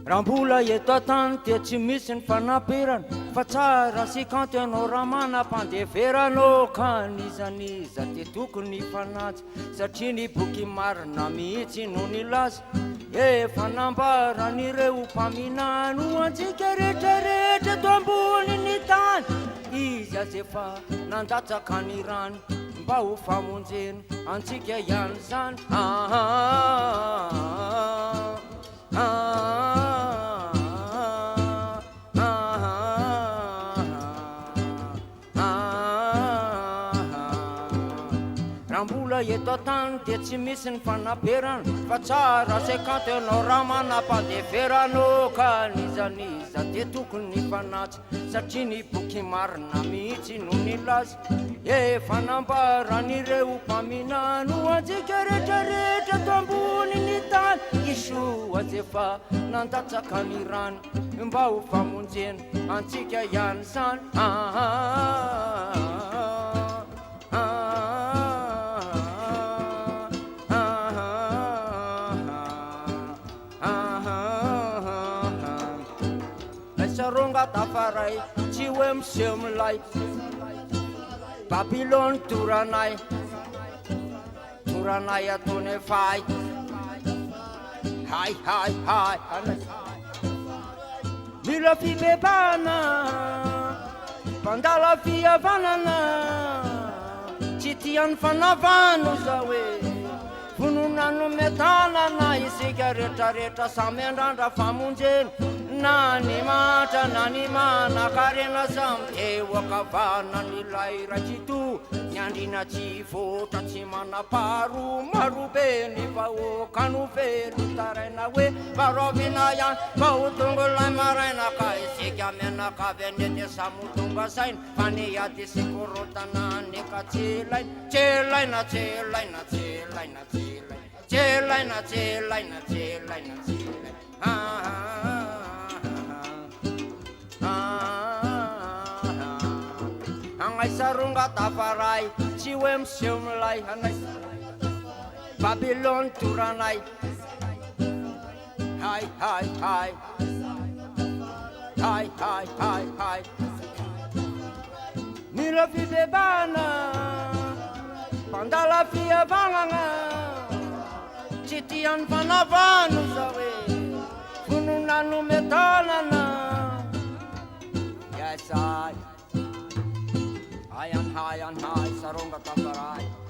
Rambola eto an-tany dia tsy misy ny fanapirana fa tsara sy kanto ianao raha manam-pandeveranao ka nizaniza dia tokony fanatsy satria ny boky marina mihitsy no nilaza efa nambaran'ireo mpaminano antsika rehetrarehetra eto ambony tany izy azy efa nandatsaka ny rano mba ho famonjena antsika ihany zany Rambola eto an-tany dia tsy misy ny fanaperana fa tsara sy kanto ianao raha manam-pandeveranao ka nizaniza dia tokony fanatsy satria ny boky marina mihitsy no nilaza efa nambaran'ireo mpaminano antsika rehetrarehetra eto ambony tany isoa azy efa nandatsaka ny rano mba ho famonjena antsika ihany zany Saronga tafaray tsy hoe miseho milay Babylone toranay ataony fay hay mila fibebana mpandala fihavanana tsy tian'ny fanavano za hoe vononano metanana isika rehetrarehetra samy andrandra famonjena na ny matra na ny manakarena samy eo akavana nylay ratsito ny andrina tsy votra tsy manaparo marobe ny vahoaka no velo taraina hoe varovina ihany mba ho tonga lay maraina ka isika mianakavy anety samotonga saina fa ny ady sikorotana ny ka tselaina Angay sarunga tafaray tsy hoe miseho milay anay Babylone toranay hay mila fibebana mpandala fihavanana tsy tian'ny fanavano za hoe vononano metanana yes I am high, saronga tafaray